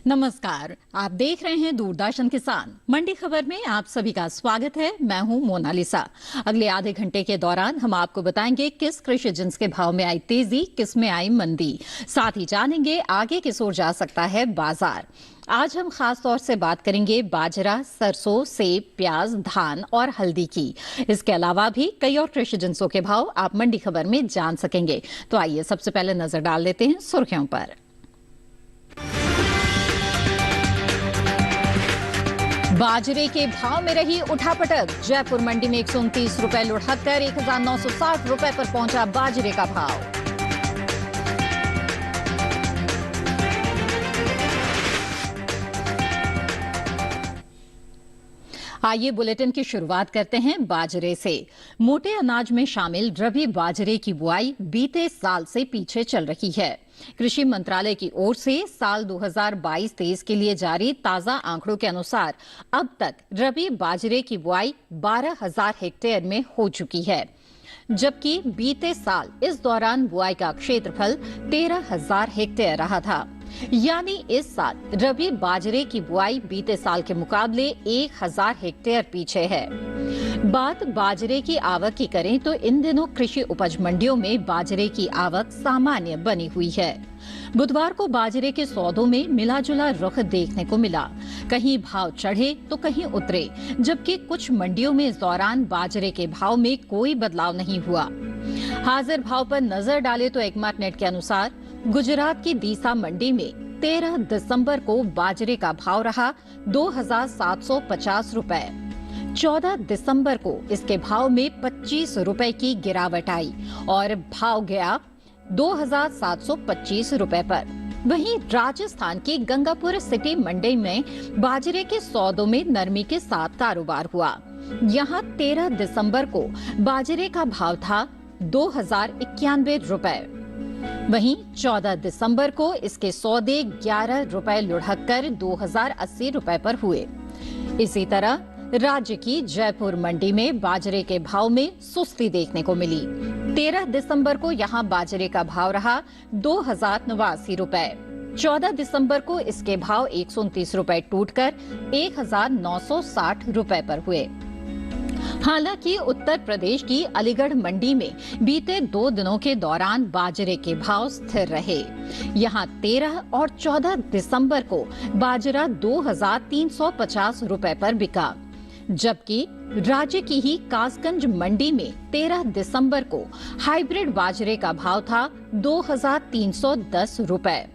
नमस्कार, आप देख रहे हैं दूरदर्शन किसान। मंडी खबर में आप सभी का स्वागत है। मैं हूं मोनालिसा। अगले आधे घंटे के दौरान हम आपको बताएंगे किस कृषि जिन्स के भाव में आई तेजी, किस में आई मंदी। साथ ही जानेंगे आगे किस ओर जा सकता है बाजार। आज हम खास तौर से बात करेंगे बाजरा, सरसों, सेब, प्याज, धान और हल्दी की। इसके अलावा भी कई और कृषि जिन्सों के भाव आप मंडी खबर में जान सकेंगे। तो आइए सबसे पहले नजर डाल लेते हैं सुर्खियों पर। बाजरे के भाव में रही उठापटक। जयपुर मंडी में 129 रुपए लुढ़क कर 1960 रुपए पर पहुंचा बाजरे का भाव। आइए बुलेटिन की शुरुआत करते हैं बाजरे से। मोटे अनाज में शामिल रबी बाजरे की बुआई बीते साल से पीछे चल रही है। कृषि मंत्रालय की ओर से साल 2022-23 के लिए जारी ताजा आंकड़ों के अनुसार अब तक रबी बाजरे की बुआई 12,000 हेक्टेयर में हो चुकी है, जबकि बीते साल इस दौरान बुआई का क्षेत्रफल 13,000 हेक्टेयर रहा था। यानी इस साल रबी बाजरे की बुआई बीते साल के मुकाबले 1,000 हेक्टेयर पीछे है। बात बाजरे की आवक की करें तो इन दिनों कृषि उपज मंडियों में बाजरे की आवक सामान्य बनी हुई है। बुधवार को बाजरे के सौदों में मिला जुला रुख देखने को मिला। कहीं भाव चढ़े तो कहीं उतरे, जबकि कुछ मंडियों में इस दौरान बाजरे के भाव में कोई बदलाव नहीं हुआ। हाजिर भाव पर नजर डाले तो एकमार्ट नेट के अनुसार गुजरात की दीसा मंडी में 13 दिसंबर को बाजरे का भाव रहा 2,750 रुपए। 14 दिसंबर को इसके भाव में 25 रुपए की गिरावट आई और भाव गया 2,725 रुपए पर। वहीं राजस्थान की गंगापुर सिटी मंडी में बाजरे के सौदों में नरमी के साथ कारोबार हुआ। यहां 13 दिसंबर को बाजरे का भाव था 2,091 रुपए। वहीं 14 दिसंबर को इसके सौदे 11 रुपए लुढ़क कर 2,080 रुपए पर हुए। इसी तरह राज्य की जयपुर मंडी में बाजरे के भाव में सुस्ती देखने को मिली। 13 दिसंबर को यहां बाजरे का भाव रहा 2,089 रुपए। 14 दिसंबर को इसके भाव 129 रुपए टूटकर 1,960 रुपए पर हुए। हालांकि उत्तर प्रदेश की अलीगढ़ मंडी में बीते 2 दिनों के दौरान बाजरे के भाव स्थिर रहे। यहां 13 और 14 दिसंबर को बाजरा 2,350 रुपए पर बिका, जबकि राज्य की ही कासगंज मंडी में 13 दिसंबर को हाइब्रिड बाजरे का भाव था 2,310 रुपए।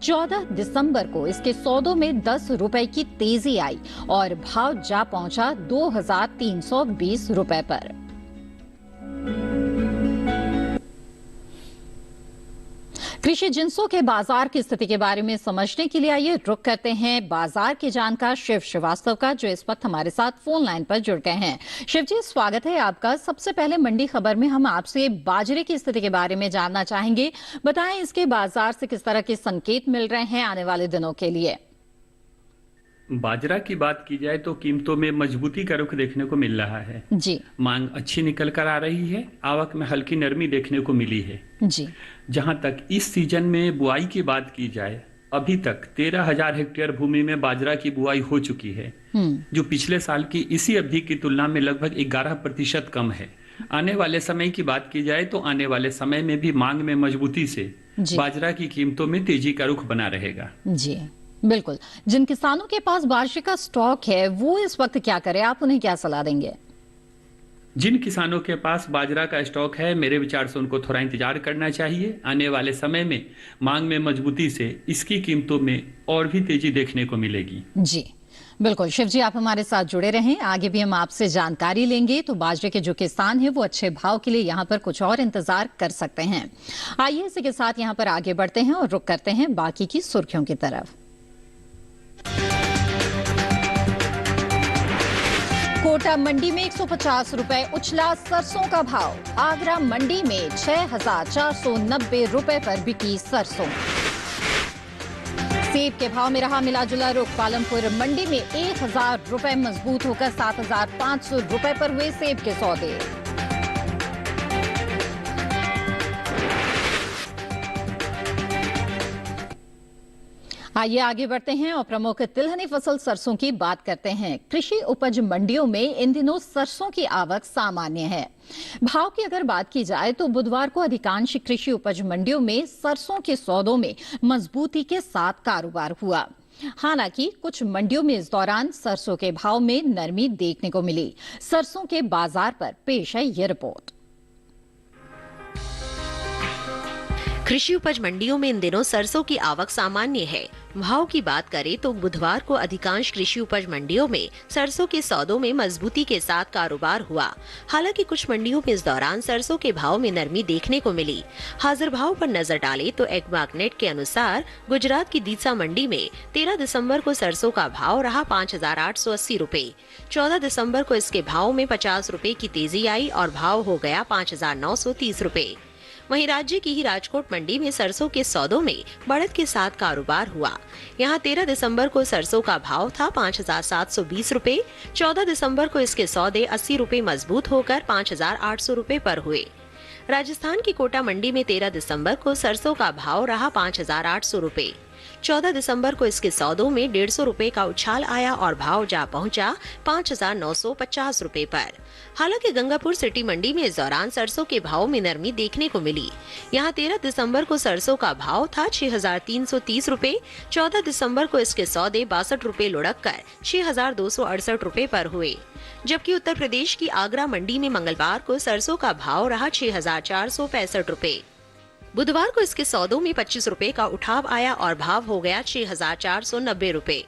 14 दिसंबर को इसके सौदों में 10 रुपए की तेजी आई और भाव जा पहुंचा 2,320 रुपए पर। कृषि जिन्सों के बाजार की स्थिति के बारे में समझने के लिए आइए रुक करते हैं बाजार के जानकार शिव श्रीवास्तव का, जो इस वक्त हमारे साथ फोन लाइन पर जुड़ गए हैं। शिव जी, स्वागत है आपका। सबसे पहले मंडी खबर में हम आपसे बाजरे की स्थिति के बारे में जानना चाहेंगे। बताएं इसके बाजार से किस तरह के संकेत मिल रहे हैं आने वाले दिनों के लिए। बाजरा की बात की जाए तो कीमतों में मजबूती का रुख देखने को मिल रहा है जी। मांग अच्छी निकल कर आ रही है, आवक में हल्की नरमी देखने को मिली है जी। जहां तक इस सीजन में बुआई की बात की जाए, अभी तक 13,000 हेक्टेयर भूमि में बाजरा की बुआई हो चुकी है, जो पिछले साल की इसी अवधि की तुलना में लगभग 11% कम है। आने वाले समय की बात की जाए तो आने वाले समय में भी मांग में मजबूती से बाजरा की कीमतों में तेजी का रुख बना रहेगा। जी बिल्कुल। जिन किसानों के पास बाजरे का स्टॉक है वो इस वक्त क्या करें, आप उन्हें क्या सलाह देंगे? जिन किसानों के पास बाजरा का स्टॉक है, मेरे विचार से उनको थोड़ा इंतजार करना चाहिए। आने वाले समय में मांग में मजबूती से इसकी कीमतों में और भी तेजी देखने को मिलेगी। जी बिल्कुल। शिव जी, आप हमारे साथ जुड़े रहें, आगे भी हम आपसे जानकारी लेंगे। तो बाजरे के जो किसान हैं वो अच्छे भाव के लिए यहाँ पर कुछ और इंतजार कर सकते हैं। आइए इसी के साथ यहाँ पर आगे बढ़ते हैं और रुक करते हैं बाकी की सुर्खियों की तरफ। कोटा मंडी में 150 रुपए उछला सरसों का भाव। आगरा मंडी में 6,490 रुपए पर बिकी सरसों। सेब के भाव में रहा मिला जुला रुख। पालमपुर मंडी में 1,000 रुपए मजबूत होकर 7,500 रुपए पर हुए सेब के सौदे। आइए आगे बढ़ते हैं और प्रमुख तिलहनी फसल सरसों की बात करते हैं। कृषि उपज मंडियों में इन दिनों सरसों की आवक सामान्य है। भाव की अगर बात की जाए तो बुधवार को अधिकांश कृषि उपज मंडियों में सरसों के सौदों में मजबूती के साथ कारोबार हुआ। हालांकि कुछ मंडियों में इस दौरान सरसों के भाव में नरमी देखने को मिली। सरसों के बाजार पर पेश है ये रिपोर्ट। कृषि उपज मंडियों में इन दिनों सरसों की आवक सामान्य है। भाव की बात करें तो बुधवार को अधिकांश कृषि उपज मंडियों में सरसों के सौदों में मजबूती के साथ कारोबार हुआ। हालांकि कुछ मंडियों में इस दौरान सरसों के भाव में नरमी देखने को मिली। हाजिर भाव पर नजर डालें तो एग्मार्कनेट के अनुसार गुजरात की दीसा मंडी में 13 दिसंबर को सरसों का भाव रहा 5,880 रूपए। 14 दिसंबर को इसके भाव में 50 रूपए की तेजी आई और भाव हो गया 5,930 रूपए। वहीं राज्य की ही राजकोट मंडी में सरसों के सौदों में बढ़त के साथ कारोबार हुआ। यहां 13 दिसंबर को सरसों का भाव था 5,720 रूपए। 14 दिसंबर को इसके सौदे 80 रूपए मजबूत होकर 5,800 रूपए पर हुए। राजस्थान की कोटा मंडी में 13 दिसंबर को सरसों का भाव रहा 5,800 रूपए। 14 दिसंबर को इसके सौदों में 150 रूपए का उछाल आया और भाव जा पहुंचा 5,950 रूपए पर। हालांकि गंगापुर सिटी मंडी में इस दौरान सरसों के भाव में नरमी देखने को मिली। यहां 13 दिसंबर को सरसों का भाव था 6,330 रूपए। 14 दिसंबर को इसके सौदे 62 रूपए लुढ़क कर 6,268 रूपए पर हुए। जबकि उत्तर प्रदेश की आगरा मंडी में मंगलवार को सरसों का भाव रहा 6,465 रूपए। बुधवार को इसके सौदों में 25 रूपए का उठाव आया और भाव हो गया 6,490 रूपए।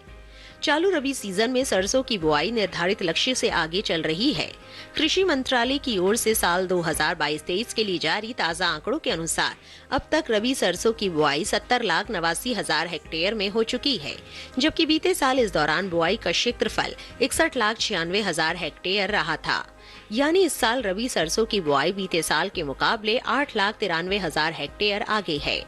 चालू रबी सीजन में सरसों की बुआई निर्धारित लक्ष्य से आगे चल रही है। कृषि मंत्रालय की ओर से साल 2022-23 के लिए जारी ताजा आंकड़ों के अनुसार अब तक रबी सरसों की बुआई 70,89,000 हेक्टेयर में हो चुकी है, जबकि बीते साल इस दौरान बुआई का क्षेत्रफल 61,96,000 हेक्टेयर रहा था। यानी इस साल रबी सरसों की बुआई बीते साल के मुकाबले 8,93,000 हेक्टेयर आगे है।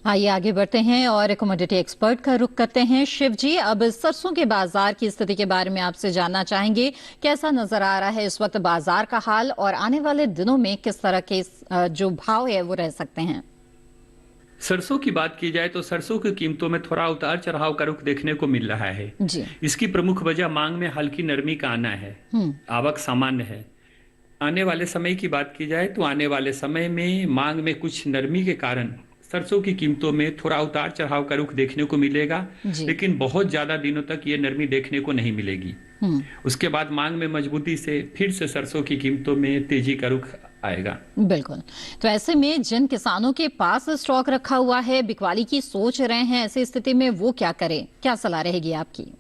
आइए आगे बढ़ते हैं और कमोडिटी एक्सपर्ट का रुख करते हैं। शिव जी, अब सरसों के बाजार की स्थिति के बारे में आपसे जानना चाहेंगे। कैसा नजर आ रहा है इस वक्त बाजार का हाल और आने वाले दिनों में किस तरह के जो भाव है वो रह सकते हैं? सरसों की बात की जाए तो सरसों की कीमतों में थोड़ा उतार चढ़ाव का रुख देखने को मिल रहा है जी। इसकी प्रमुख वजह मांग में हल्की नरमी का आना है। आवक सामान्य है। आने वाले समय की बात की जाए तो आने वाले समय में मांग में कुछ नरमी के कारण सरसों की कीमतों में थोड़ा उतार चढ़ाव का रुख देखने को मिलेगा, लेकिन बहुत ज्यादा दिनों तक ये नरमी देखने को नहीं मिलेगी। उसके बाद मांग में मजबूती से फिर से सरसों की कीमतों में तेजी का रुख आएगा। बिल्कुल। तो ऐसे में जिन किसानों के पास स्टॉक रखा हुआ है, बिकवाली की सोच रहे हैं, ऐसी स्थिति में वो क्या करें? क्या सलाह रहेगी आपकी?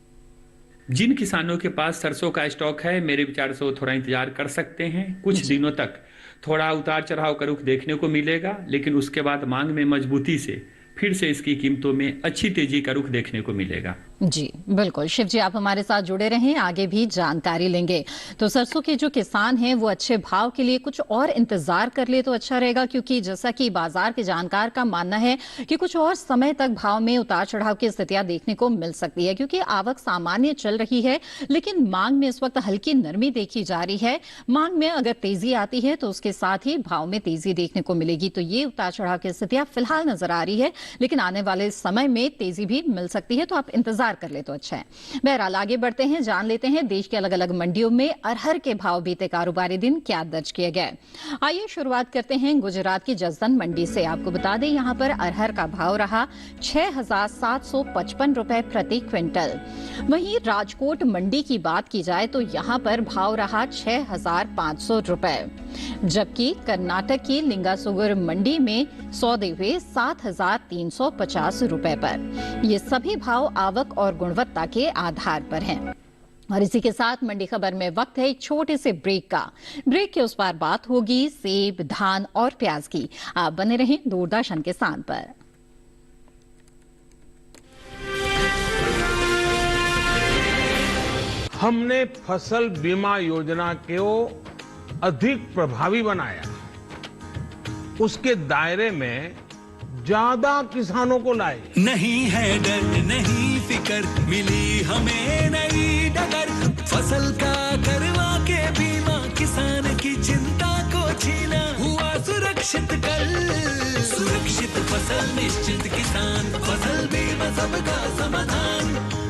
जिन किसानों के पास सरसों का स्टॉक है, मेरे विचार से वो थोड़ा इंतजार कर सकते हैं। कुछ दिनों तक थोड़ा उतार चढ़ाव का रुख देखने को मिलेगा, लेकिन उसके बाद मांग में मजबूती से फिर से इसकी कीमतों में अच्छी तेजी का रुख देखने को मिलेगा। जी बिल्कुल। शिव जी, आप हमारे साथ जुड़े रहें, आगे भी जानकारी लेंगे। तो सरसों के जो किसान हैं वो अच्छे भाव के लिए कुछ और इंतजार कर ले तो अच्छा रहेगा, क्योंकि जैसा कि बाजार के जानकार का मानना है कि कुछ और समय तक भाव में उतार चढ़ाव की स्थितियां देखने को मिल सकती है, क्योंकि आवक सामान्य चल रही है, लेकिन मांग में इस वक्त हल्की नरमी देखी जा रही है। मांग में अगर तेजी आती है तो उसके साथ ही भाव में तेजी देखने को मिलेगी। तो ये उतार चढ़ाव की स्थितियां फिलहाल नजर आ रही है, लेकिन आने वाले समय में तेजी भी मिल सकती है, तो आप इंतजार कर ले तो अच्छा है। बहरहाल आगे बढ़ते हैं, जान लेते हैं देश के अलग अलग मंडियों में अरहर के भाव बीते कारोबारी दिन क्या दर्ज किए गए। आइए शुरुआत करते हैं गुजरात की जसदन मंडी से। आपको बता दें यहां पर अरहर का भाव रहा 6,755 रुपए प्रति क्विंटल। वहीं राजकोट मंडी की बात की जाए तो यहां पर भाव रहा 6,500 रुपए, जबकि कर्नाटक की लिंगासुगुर मंडी में सौदे हुए 7,350 रुपए पर। ये सभी भाव आवक और गुणवत्ता के आधार पर हैं। और इसी के साथ मंडी खबर में वक्त है एक छोटे से ब्रेक का। ब्रेक के उस पार बात होगी सेब, धान और प्याज की। आप बने रहें दूरदर्शन के साथ पर। हमने फसल बीमा योजना को अधिक प्रभावी बनाया, उसके दायरे में ज्यादा किसानों को लाए। नहीं है डर, नहीं फिकर, मिली हमें नई डगर। फसल का करवा के बीमा, किसान की चिंता को छीना, हुआ सुरक्षित सुरक्षित कर। सुरक्षित फसल निश्चित किसान, फसल बीमा सबका समाधान।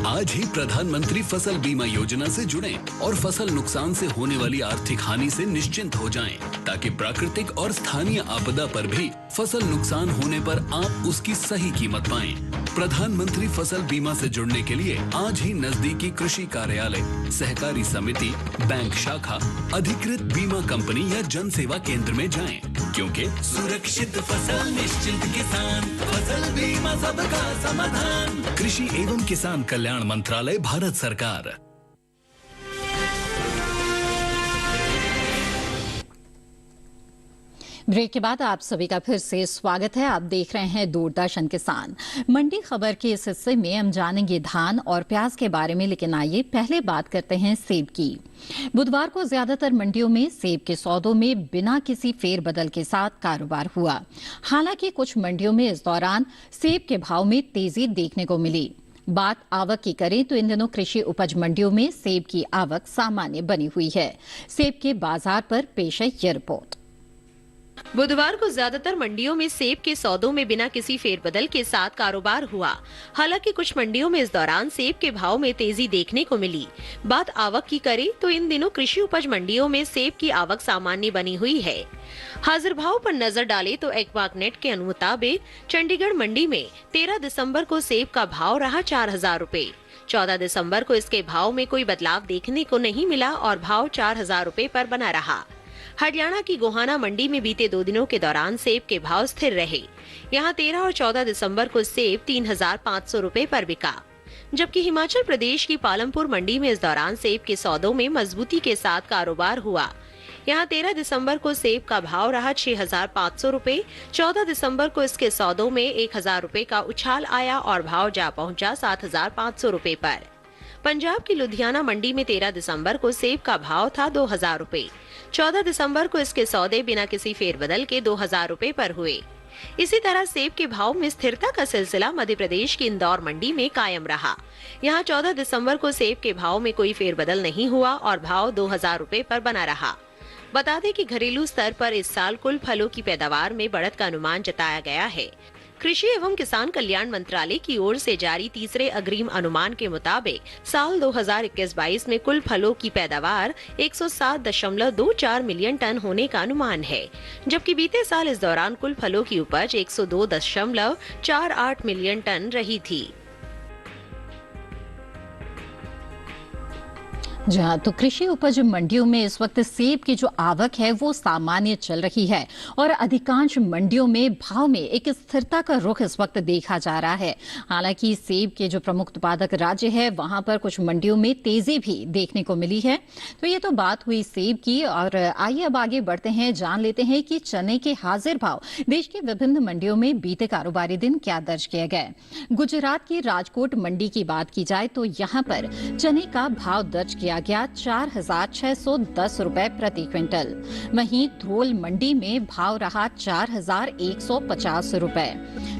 आज ही प्रधानमंत्री फसल बीमा योजना से जुड़ें और फसल नुकसान से होने वाली आर्थिक हानि से निश्चिंत हो जाएं, ताकि प्राकृतिक और स्थानीय आपदा पर भी फसल नुकसान होने पर आप उसकी सही कीमत पाएं। प्रधानमंत्री फसल बीमा से जुड़ने के लिए आज ही नजदीकी कृषि कार्यालय, सहकारी समिति, बैंक शाखा, अधिकृत बीमा कंपनी या जन सेवा केंद्र में जाएं, क्योंकि सुरक्षित फसल निश्चित किसान, फसल बीमा सबका समाधान। कृषि एवं किसान कल्याण मंत्रालय, भारत सरकार। ब्रेक के बाद आप सभी का फिर से स्वागत है। आप देख रहे हैं दूरदर्शन किसान। मंडी खबर के इस हिस्से में हम जानेंगे धान और प्याज के बारे में, लेकिन आइए पहले बात करते हैं सेब की। बुधवार को ज्यादातर मंडियों में सेब के सौदों में बिना किसी फेरबदल के साथ कारोबार हुआ। हालांकि कुछ मंडियों में इस दौरान सेब के भाव में तेजी देखने को मिली। बात आवक की करें तो इन दिनों कृषि उपज मंडियों में सेब की आवक सामान्य बनी हुई है। सेब के बाजार पर पेश है यह रिपोर्ट। बुधवार को ज्यादातर मंडियों में सेब के सौदों में बिना किसी फेरबदल के साथ कारोबार हुआ। हालांकि कुछ मंडियों में इस दौरान सेब के भाव में तेजी देखने को मिली। बात आवक की करें तो इन दिनों कृषि उपज मंडियों में सेब की आवक सामान्य बनी हुई है। हाजिर भाव पर नजर डालें तो एक्वाकनेट के मुताबिक चंडीगढ़ मंडी में 13 दिसंबर को सेब का भाव रहा 4,000 रूपए। 14 दिसंबर को इसके भाव में कोई बदलाव देखने को नहीं मिला और भाव 4,000 रूपए पर बना रहा। हरियाणा की गोहाना मंडी में बीते 2 दिनों के दौरान सेब के भाव स्थिर रहे। यहां 13 और 14 दिसंबर को सेब 3,500 रूपए पर बिका। जबकि हिमाचल प्रदेश की पालमपुर मंडी में इस दौरान सेब के सौदों में मजबूती के साथ कारोबार हुआ। यहां 13 दिसंबर को सेब का भाव रहा 6,500 रूपए। 14 दिसंबर को इसके सौदों में 1,000 रूपए का उछाल आया और भाव जा पहुंचा 7,500 रूपए पर। पंजाब की लुधियाना मंडी में 13 दिसंबर को सेब का भाव था 2,000 रूपए। 14 दिसंबर को इसके सौदे बिना किसी फेरबदल के 2,000 रूपए पर हुए। इसी तरह सेब के भाव में स्थिरता का सिलसिला मध्य प्रदेश की इंदौर मंडी में कायम रहा। यहां 14 दिसंबर को सेब के भाव में कोई फेरबदल नहीं हुआ और भाव 2,000 रूपए पर बना रहा। बता दें कि घरेलू स्तर पर इस साल कुल फलों की पैदावार में बढ़त का अनुमान जताया गया है। कृषि एवं किसान कल्याण मंत्रालय की ओर से जारी तीसरे अग्रिम अनुमान के मुताबिक साल 2021-22 में कुल फलों की पैदावार 107.24 मिलियन टन होने का अनुमान है, जबकि बीते साल इस दौरान कुल फलों की उपज 102.48 मिलियन टन रही थी। जहां तो कृषि उपज मंडियों में इस वक्त सेब की जो आवक है वो सामान्य चल रही है और अधिकांश मंडियों में भाव में एक स्थिरता का रुख इस वक्त देखा जा रहा है। हालांकि सेब के जो प्रमुख उत्पादक राज्य है वहां पर कुछ मंडियों में तेजी भी देखने को मिली है। तो ये तो बात हुई सेब की, और आइए अब आगे बढ़ते हैं, जान लेते हैं कि चने के हाजिर भाव देश के विभिन्न मंडियों में बीते कारोबारी दिन क्या दर्ज किए गए। गुजरात की राजकोट मंडी की बात की जाए तो यहाँ पर चने का भाव दर्ज किया गया 4,610 रुपए प्रति क्विंटल। वहीं धोल मंडी में भाव रहा 4,150 रुपए।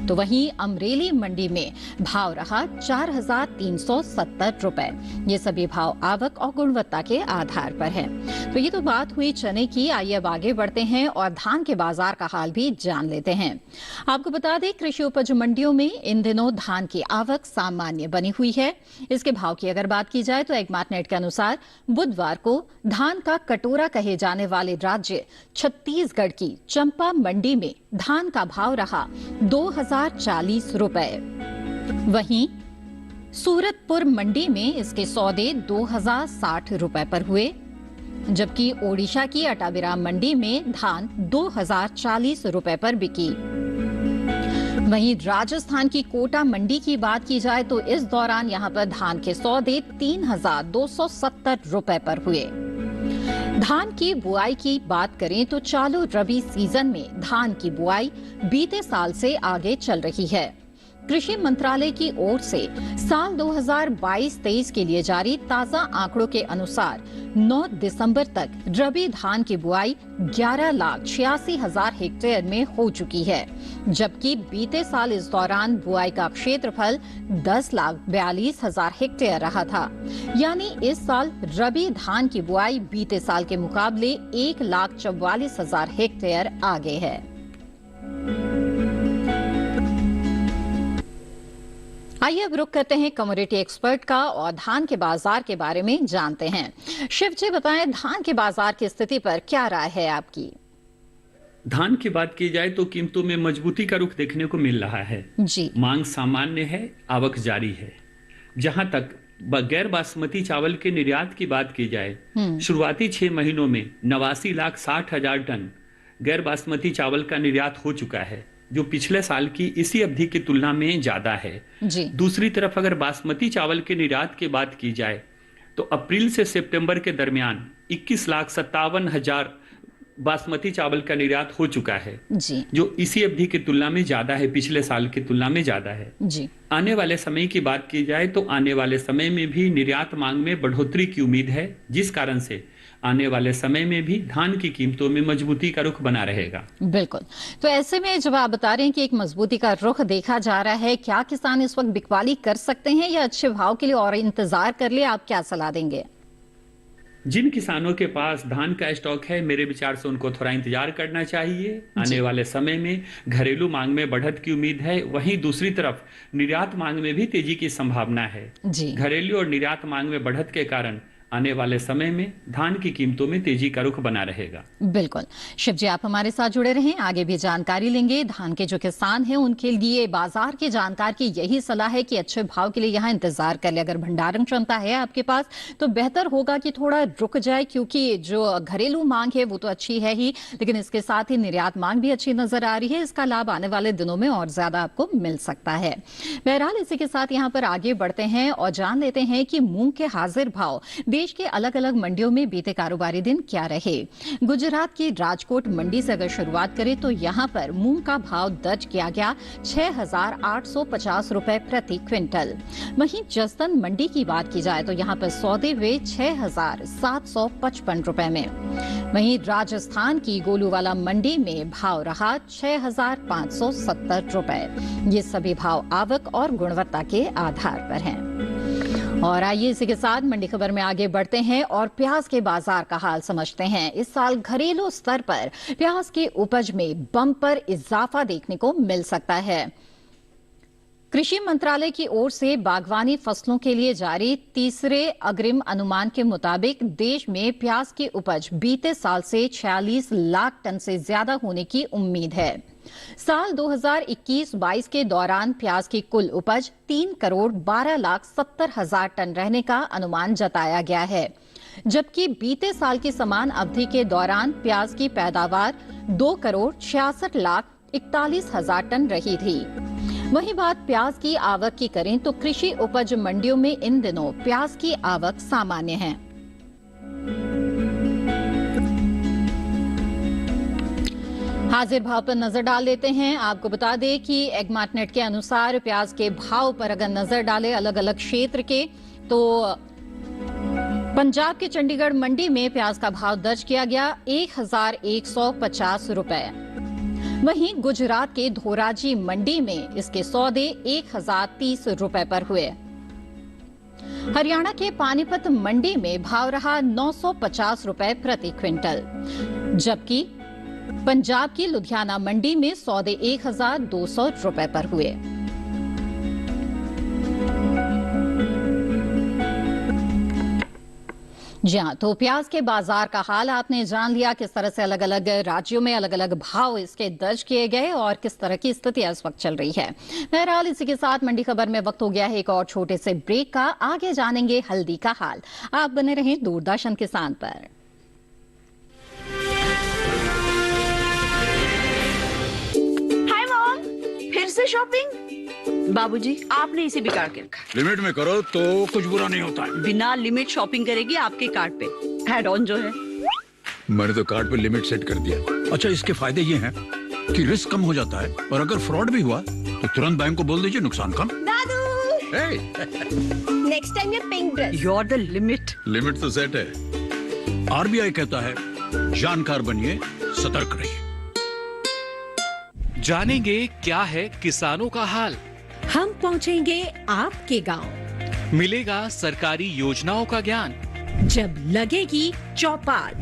तो वहीं अमरेली मंडी में भाव रहा 4,370 रुपए। ये सभी भाव आवक और गुणवत्ता के आधार पर है। तो ये तो बात हुई चने की। आइए अब आगे बढ़ते हैं और धान के बाजार का हाल भी जान लेते हैं। आपको बता दें कृषि उपज मंडियों में इन दिनों धान की आवक सामान्य बनी हुई है। इसके भाव की अगर बात की जाए तो एक्मार्टनेट के अनुसार बुधवार को धान का कटोरा कहे जाने वाले राज्य छत्तीसगढ़ की चंपा मंडी में धान का भाव रहा 2,040 रुपए। वहीं सूरतपुर मंडी में इसके सौदे 2,060 रुपए पर हुए, जबकि ओडिशा की अटाबिरा मंडी में धान 2,040 रुपए पर बिकी। वहीं राजस्थान की कोटा मंडी की बात की जाए तो इस दौरान यहां पर धान के सौदे 3,270 रुपए पर हुए। धान की बुआई की बात करें तो चालू रबी सीजन में धान की बुआई बीते साल से आगे चल रही है। कृषि मंत्रालय की ओर से साल 2022-23 के लिए जारी ताजा आंकड़ों के अनुसार 9 दिसंबर तक रबी धान की बुआई 11,86,000 हेक्टेयर में हो चुकी है, जबकि बीते साल इस दौरान बुआई का क्षेत्रफल 10,42,000 हेक्टेयर रहा था। यानी इस साल रबी धान की बुआई बीते साल के मुकाबले 1,44,000 हेक्टेयर आगे है। आइए अब रुक करते हैं कमोडिटी एक्सपर्ट का और धान के बाजार के बारे में जानते हैं। शिव जी बताएं, धान के बाजार की स्थिति पर क्या राय है आपकी? धान की बात की जाए तो कीमतों में मजबूती का रुख देखने को मिल रहा है जी। मांग सामान्य है, आवक जारी है। जहां तक गैर बासमती चावल के निर्यात की बात की जाए, शुरुआती 6 महीनों में 89,60,000 टन गैर बासमती चावल का निर्यात हो चुका है, जो पिछले साल की इसी अवधि की तुलना में ज्यादा है जी। दूसरी तरफ अगर बासमती चावल के निर्यात की बात की जाए तो अप्रैल से सितंबर के दरमियान 21,57,000 बासमती चावल का निर्यात हो चुका है जी। जो इसी अवधि की तुलना में ज्यादा है, पिछले साल की तुलना में ज्यादा है जी। आने वाले समय की बात की जाए तो आने वाले समय में भी निर्यात मांग में बढ़ोतरी की उम्मीद है, जिस कारण से आने वाले समय में भी धान की कीमतों में मजबूती का रुख बना रहेगा। बिल्कुल। तो ऐसे में जब आप बता रहे हैं कि एक मजबूती का रुख देखा जा रहा है, क्या किसान इस वक्त बिकवाली कर सकते हैं या अच्छे भाव के लिए और इंतजार कर ले? आप क्या सलाह देंगे? जिन किसानों के पास धान का स्टॉक है, मेरे विचार से उनको थोड़ा इंतजार करना चाहिए। आने वाले समय में घरेलू मांग में बढ़त की उम्मीद है, वहीं दूसरी तरफ निर्यात मांग में भी तेजी की संभावना है जी। घरेलू और निर्यात मांग में बढ़त के कारण आने वाले समय में धान की कीमतों में तेजी का रुख बना रहेगा। बिल्कुल। शिव जी आप हमारे साथ जुड़े रहें, आगे भी जानकारी लेंगे। धान के जो किसान हैं उनके लिए बाजार के जानकार की यही सलाह है कि अच्छे भाव के लिए यहाँ इंतजार कर ले। अगर भंडारण क्षमता है आपके पास तो बेहतर होगा कि थोड़ा रुक जाए, क्योंकि जो घरेलू मांग है वो तो अच्छी है ही, लेकिन इसके साथ ही निर्यात मांग भी अच्छी नजर आ रही है। इसका लाभ आने वाले दिनों में और ज्यादा आपको मिल सकता है। बहरहाल इसी के साथ यहाँ पर आगे बढ़ते हैं और जान लेते हैं कि मूंग के हाजिर भाव देश के अलग अलग मंडियों में बीते कारोबारी दिन क्या रहे। गुजरात की राजकोट मंडी से अगर शुरुआत करें तो यहाँ पर मूंग का भाव दर्ज किया गया 6,850 रुपए प्रति क्विंटल। वहीं जसदन मंडी की बात की जाए तो यहाँ पर सौदे हुए 6,755 रुपए में। वहीं राजस्थान की गोलूवाला मंडी में भाव रहा 6,570 रुपए। ये सभी भाव आवक और गुणवत्ता के आधार पर हैं। और आइए इसी के साथ मंडी खबर में आगे बढ़ते हैं और प्याज के बाजार का हाल समझते हैं। इस साल घरेलू स्तर पर प्याज के उपज में बम्पर इजाफा देखने को मिल सकता है। कृषि मंत्रालय की ओर से बागवानी फसलों के लिए जारी तीसरे अग्रिम अनुमान के मुताबिक देश में प्याज की उपज बीते साल से 46 लाख टन से ज्यादा होने की उम्मीद है। साल 2021-22 के दौरान प्याज की कुल उपज 3,12,70,000 टन रहने का अनुमान जताया गया है, जबकि बीते साल की समान अवधि के दौरान प्याज की पैदावार 2,66,41,000 टन रही थी। वहीं बात प्याज की आवक की करें तो कृषि उपज मंडियों में इन दिनों प्याज की आवक सामान्य है। हाजिर भाव पर नजर डाल लेते हैं। आपको बता दें कि एगमार्टनेट के अनुसार प्याज के भाव पर अगर नजर डालें अलग अलग क्षेत्र के, तो पंजाब के चंडीगढ़ मंडी में प्याज का भाव दर्ज किया गया 1,150 रुपए। वहीं गुजरात के धोराजी मंडी में इसके सौदे 1,030 रुपए पर हुए। हरियाणा के पानीपत मंडी में भाव रहा 950 रुपए प्रति क्विंटल, जबकि पंजाब की लुधियाना मंडी में सौदे 1,200 रुपए पर हुए। जी हाँ, तो प्याज के बाजार का हाल आपने जान लिया, किस तरह से अलग अलग राज्यों में अलग अलग भाव इसके दर्ज किए गए और किस तरह की स्थिति इस वक्त चल रही है। बहरहाल इसी के साथ मंडी खबर में वक्त हो गया है एक और छोटे से ब्रेक का। आगे जानेंगे हल्दी का हाल। आप बने रहें दूरदर्शन किसान पर। हाय मॉम, फिर से शॉपिंग? बाबूजी आपने इसे बिगाड़ के रखा। लिमिट में करो तो कुछ बुरा नहीं होता है। बिना लिमिट शॉपिंग करेगी आपके कार्ड पे ऐड ऑन जो है। मैंने तो कार्ड पे लिमिट सेट कर दिया। अच्छा, इसके फायदे ये हैं कि रिस्क कम हो जाता है और अगर फ्रॉड भी हुआ तो तुरंत बैंक को बोल दीजिए, नुकसान कम। दादू नेक्स्ट टाइम ये pink dress. You are the limit. Limit तो सेट है। आरबीआई कहता है जानकार बनिए, सतर्क रहिए। जानेंगे क्या है किसानों का हाल। हम पहुंचेंगे आपके गांव। मिलेगा सरकारी योजनाओं का ज्ञान। जब लगेगी चौपाल,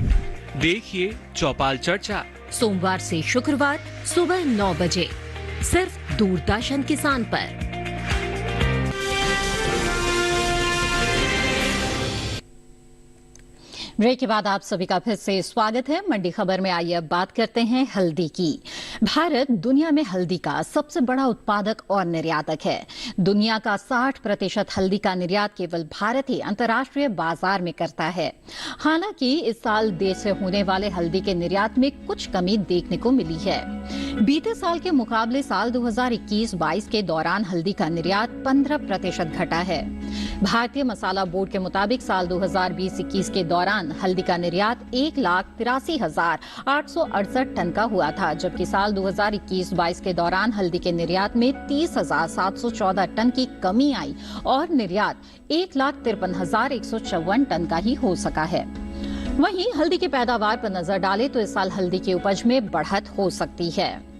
देखिए चौपाल चर्चा सोमवार से शुक्रवार सुबह 9 बजे सिर्फ दूरदर्शन किसान पर। ब्रेक के बाद आप सभी का फिर से स्वागत है। मंडी खबर में आइए अब बात करते हैं हल्दी की। भारत दुनिया में हल्दी का सबसे बड़ा उत्पादक और निर्यातक है। दुनिया का 60% हल्दी का निर्यात केवल भारत ही अंतर्राष्ट्रीय बाजार में करता है। हालांकि इस साल देश से होने वाले हल्दी के निर्यात में कुछ कमी देखने को मिली है। बीते साल के मुकाबले साल 2021-22 के दौरान हल्दी का निर्यात 15% घटा है। भारतीय मसाला बोर्ड के मुताबिक साल 2020-21 के दौरान हल्दी का निर्यात 1,83,868 टन का हुआ था, जबकि साल 2021-22 के दौरान हल्दी के निर्यात में 30,714 टन की कमी आई और निर्यात 1,53,154 टन का ही हो सका है। वहीं हल्दी की पैदावार पर नजर डालें तो इस साल हल्दी की उपज में बढ़त हो सकती है।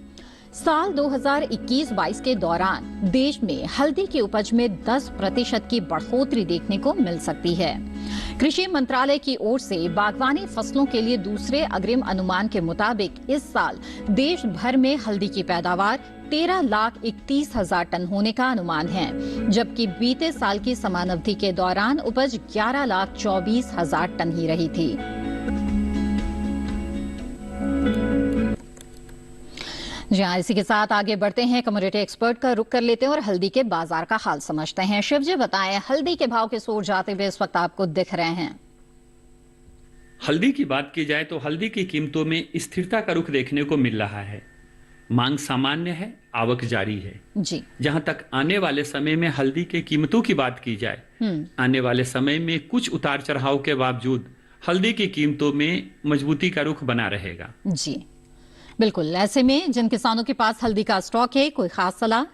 साल 2021-22 के दौरान देश में हल्दी की उपज में 10% की बढ़ोतरी देखने को मिल सकती है। कृषि मंत्रालय की ओर से बागवानी फसलों के लिए दूसरे अग्रिम अनुमान के मुताबिक इस साल देश भर में हल्दी की पैदावार 13,31,000 टन होने का अनुमान है, जबकि बीते साल की समान अवधि के दौरान उपज 11,24,000 टन ही रही थी। जी हाँ, इसी के साथ आगे बढ़ते हैं। कमोडिटी एक्सपर्ट का रुख कर लेते हैं और हल्दी के बाजार का हाल समझते हैं। शिव जी बताएं, हल्दी के भाव के सोर जाते हुए इस वक्त आपको दिख रहे हैं। हल्दी की बात की जाए तो हल्दी की कीमतों में स्थिरता का रुख देखने को मिल रहा है। मांग सामान्य है, आवक जारी है जी। जहां तक आने वाले समय में हल्दी के कीमतों की बात की जाए, आने वाले समय में कुछ उतार चढ़ाव के बावजूद हल्दी की कीमतों में मजबूती का रुख बना रहेगा। जी बिल्कुल। ऐसे में जिन किसानों के पास हल्दी का स्टॉक है, कोई खास सलाह?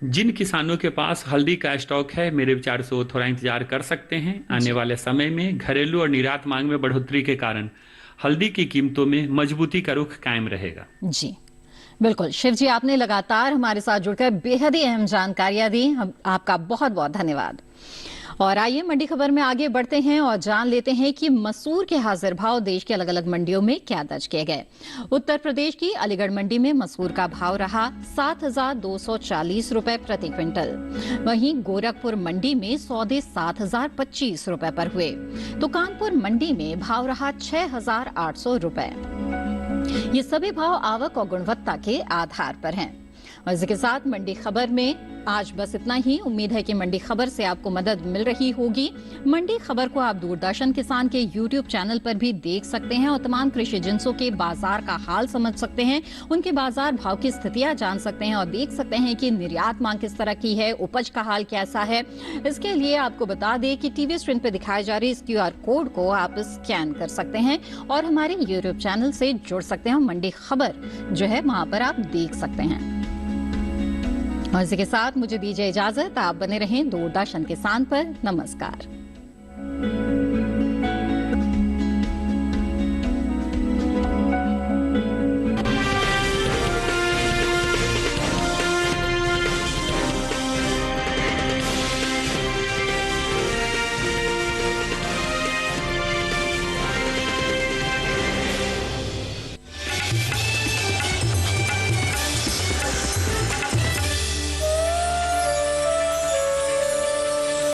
जिन किसानों के पास हल्दी का स्टॉक है, मेरे विचार से वो थोड़ा इंतजार कर सकते हैं। आने वाले समय में घरेलू और निर्यात मांग में बढ़ोतरी के कारण हल्दी की कीमतों में मजबूती का रुख कायम रहेगा। जी बिल्कुल। शिव जी, आपने लगातार हमारे साथ जुड़कर बेहद ही अहम जानकारियां दी, आपका बहुत बहुत धन्यवाद। और आइए मंडी खबर में आगे बढ़ते हैं और जान लेते हैं कि मसूर के हाजिर भाव देश की अलग अलग मंडियों में क्या दर्ज किए गए। उत्तर प्रदेश की अलीगढ़ मंडी में मसूर का भाव रहा 7,240 रुपए प्रति क्विंटल। वहीं गोरखपुर मंडी में सौदे 7,025 रुपए पर हुए तो कानपुर मंडी में भाव रहा 6,800 रुपए। ये सभी भाव आवक और गुणवत्ता के आधार पर हैं। और इसी के साथ मंडी खबर में आज बस इतना ही। उम्मीद है कि मंडी खबर से आपको मदद मिल रही होगी। मंडी खबर को आप दूरदर्शन किसान के YouTube चैनल पर भी देख सकते हैं और तमाम कृषि जिंसों के बाजार का हाल समझ सकते हैं, उनके बाजार भाव की स्थितियां जान सकते हैं और देख सकते हैं कि निर्यात मांग किस तरह की है, उपज का हाल कैसा है। इसके लिए आपको बता दें कि टीवी स्क्रीन पर दिखाए जा रहे इस QR कोड को आप स्कैन कर सकते हैं और हमारे YouTube चैनल से जुड़ सकते हैं। मंडी खबर जो है वहां पर आप देख सकते हैं। और इसी के साथ मुझे दीजिए इजाजत। आप बने रहें दूरदर्शन किसान पर। नमस्कार।